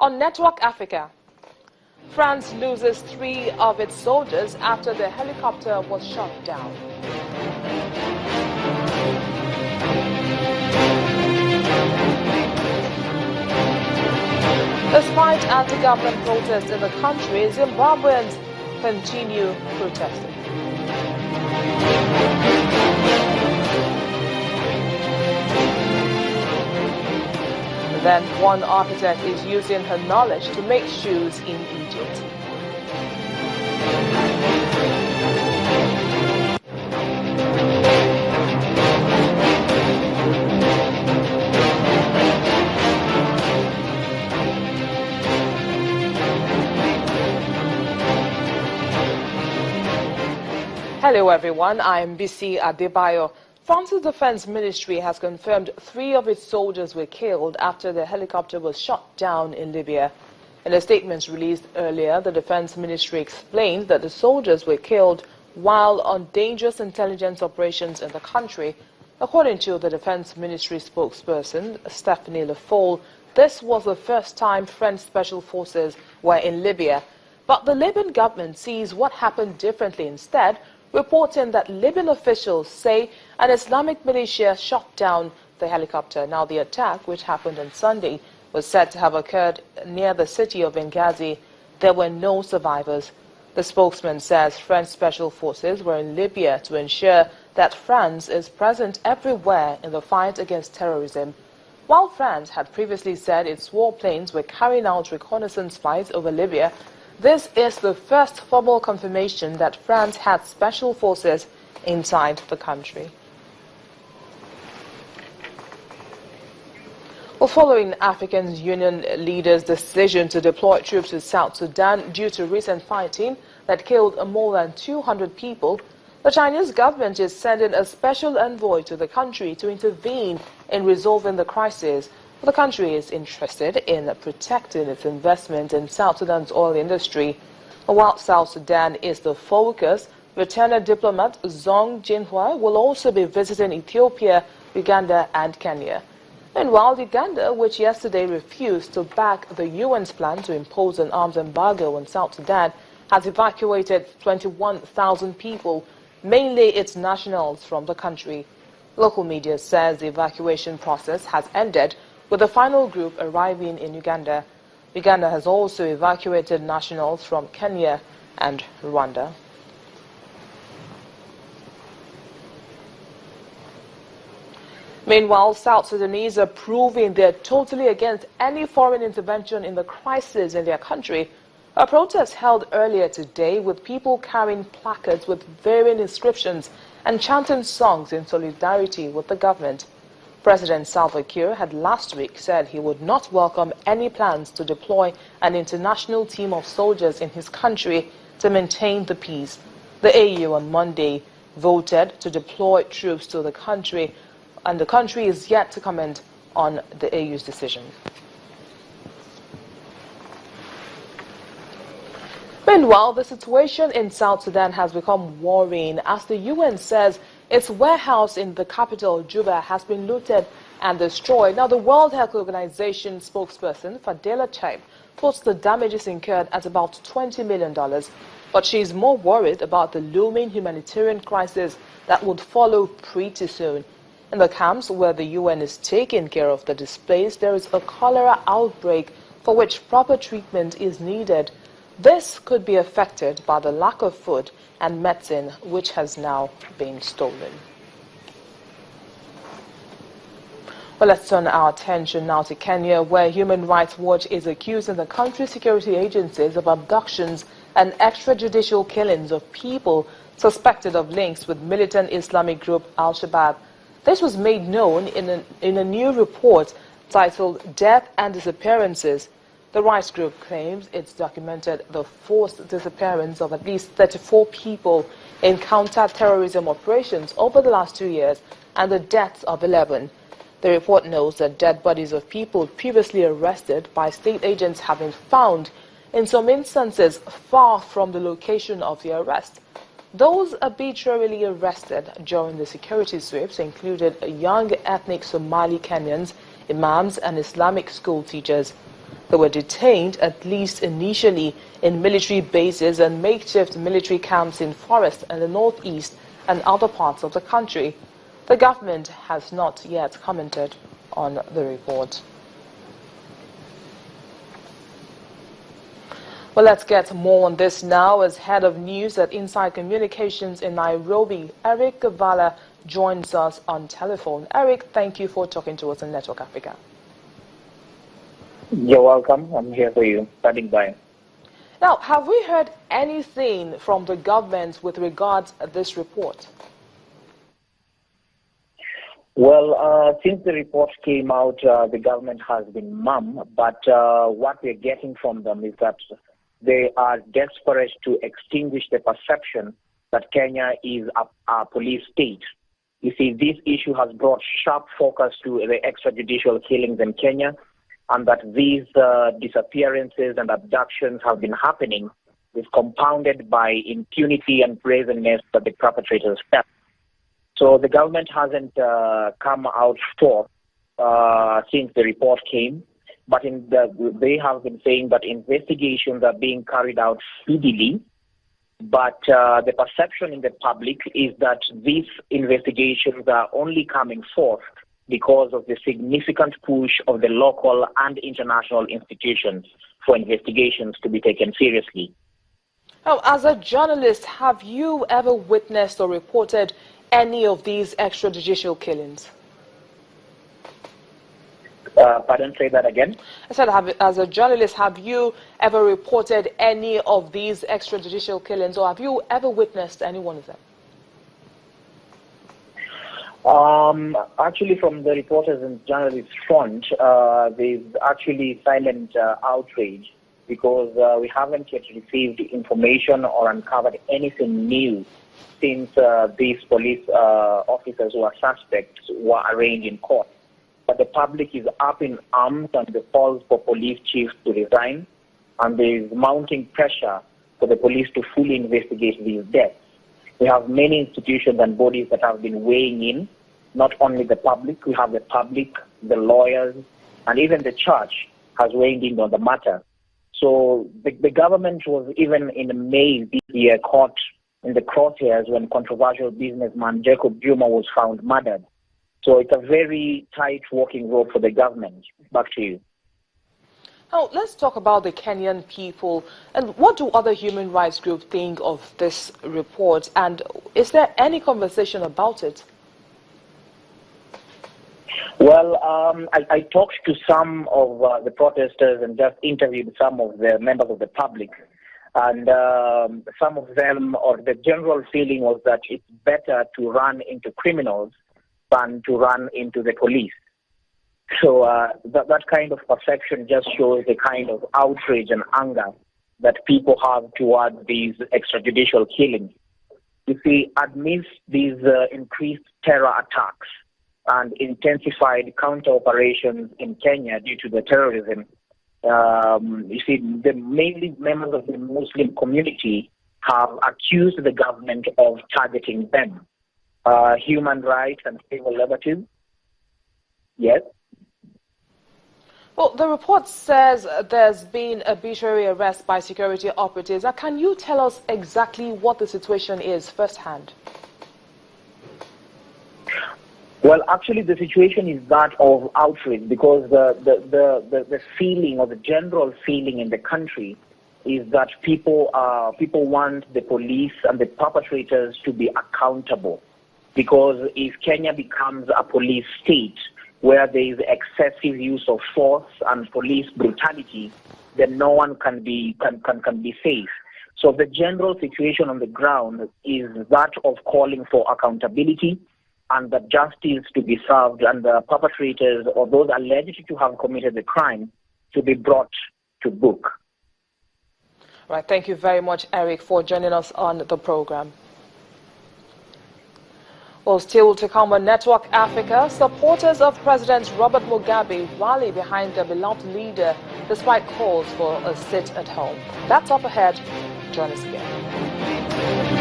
On Network Africa, France loses 3 of its soldiers after the helicopter was shot down. Despite anti-government protests in the country, Zimbabweans continue protesting. Then one architect is using her knowledge to make shoes in Egypt. Hello everyone, I'm Bisi Adebayo. France's Defense Ministry has confirmed 3 of its soldiers were killed after the helicopter was shot down in Libya. In a statement released earlier, the Defense Ministry explained that the soldiers were killed while on dangerous intelligence operations in the country. According to the Defense Ministry spokesperson, Stephanie Le Foll, this was the first time French special forces were in Libya. But the Libyan government sees what happened differently instead, reporting that Libyan officials say an Islamic militia shot down the helicopter. Now, the attack, which happened on Sunday, was said to have occurred near the city of Benghazi. There were no survivors. The spokesman says French special forces were in Libya to ensure that France is present everywhere in the fight against terrorism. While France had previously said its warplanes were carrying out reconnaissance flights over Libya, this is the first formal confirmation that France had special forces inside the country. Well, following African Union leaders' decision to deploy troops to South Sudan due to recent fighting that killed more than 200 people, the Chinese government is sending a special envoy to the country to intervene in resolving the crisis. The country is interested in protecting its investment in South Sudan's oil industry. While South Sudan is the focus, retired diplomat Zhong Jinhua will also be visiting Ethiopia, Uganda and Kenya. Meanwhile, Uganda, which yesterday refused to back the UN's plan to impose an arms embargo on South Sudan, has evacuated 21,000 people, mainly its nationals, from the country. Local media says the evacuation process has ended, with the final group arriving in Uganda. Uganda has also evacuated nationals from Kenya and Rwanda. Meanwhile, South Sudanese are proving they're totally against any foreign intervention in the crisis in their country. A protest held earlier today with people carrying placards with varying inscriptions and chanting songs in solidarity with the government. President Salva Kiir had last week said he would not welcome any plans to deploy an international team of soldiers in his country to maintain the peace. The AU on Monday voted to deploy troops to the country, and the country is yet to comment on the AU's decision. Meanwhile, the situation in South Sudan has become worrying as the UN says its warehouse in the capital, Juba, has been looted and destroyed. Now, the World Health Organization spokesperson, Fadela Chaib, puts the damages incurred at about $20 million. But she is more worried about the looming humanitarian crisis that would follow pretty soon. In the camps where the UN is taking care of the displaced, there is a cholera outbreak for which proper treatment is needed. This could be affected by the lack of food and medicine, which has now been stolen. Well, let's turn our attention now to Kenya, where Human Rights Watch is accusing the country's security agencies of abductions and extrajudicial killings of people suspected of links with militant Islamic group Al-Shabaab. This was made known in a new report titled Death and Disappearances. The rights group claims it's documented the forced disappearance of at least 34 people in counter-terrorism operations over the last 2 years and the deaths of 11. The report notes that dead bodies of people previously arrested by state agents have been found, in some instances far from the location of the arrest. Those arbitrarily arrested during the security sweeps included young ethnic Somali Kenyans, imams and Islamic school teachers. They were detained, at least initially, in military bases and makeshift military camps in forests in the northeast and other parts of the country. The government has not yet commented on the report. Well, let's get more on this now as head of news at Inside Communications in Nairobi. Eric Gavala joins us on telephone. Eric, thank you for talking to us on Network Africa. You're welcome. I'm here for you. Standing by. Now, have we heard anything from the government with regards to this report? Well, since the report came out, the government has been mum, but what we're getting from them is that they are desperate to extinguish the perception that Kenya is a police state. You see, this issue has brought sharp focus to the extrajudicial killings in Kenya, and that these disappearances and abductions have been happening is compounded by impunity and brazenness that the perpetrators have. So the government hasn't come out forth since the report came, but they have been saying that investigations are being carried out speedily, but the perception in the public is that these investigations are only coming forth because of the significant push of the local and international institutions for investigations to be taken seriously. Now, as a journalist, have you ever witnessed or reported any of these extrajudicial killings? Pardon, say that again? I said, as a journalist, have you ever reported any of these extrajudicial killings, or have you ever witnessed any one of them? Actually, from the reporters and journalists front, there's actually silent outrage because we haven't yet received information or uncovered anything new since these police officers who are suspects were arraigned in court. But the public is up in arms and the calls for police chiefs to resign, and there is mounting pressure for the police to fully investigate these deaths. We have many institutions and bodies that have been weighing in, not only the public. We have the public, the lawyers, and even the church has weighed in on the matter. So the government was even in May this year caught in the crosshairs when controversial businessman Jacob Juma was found murdered. So it's a very tight walking rope for the government. Back to you. Now, let's talk about the Kenyan people. And what do other human rights groups think of this report? And is there any conversation about it? Well, I talked to some of the protesters and just interviewed some of the members of the public. And some of them, or the general feeling was that it's better to run into criminals than to run into the police. So that kind of perception just shows the kind of outrage and anger that people have towards these extrajudicial killings. You see, amidst these increased terror attacks and intensified counter-operations in Kenya due to the terrorism, you see, mainly members of the Muslim community have accused the government of targeting them. Human rights and civil liberties. Yes? Well, the report says there's been arbitrary arrest by security operatives. Can you tell us exactly what the situation is firsthand? Well, actually, the situation is that of outrage because the feeling or the general feeling in the country is that people want the police and the perpetrators to be accountable. Because if Kenya becomes a police state where there is excessive use of force and police brutality, then no one can be safe. So the general situation on the ground is that of calling for accountability and the justice to be served, and the perpetrators or those alleged to have committed the crime to be brought to book. Right. Thank you very much, Eric, for joining us on the program. Well, still to come on Network Africa, supporters of President Robert Mugabe rally behind their beloved leader despite calls for a sit at home. That's up ahead. Join us again.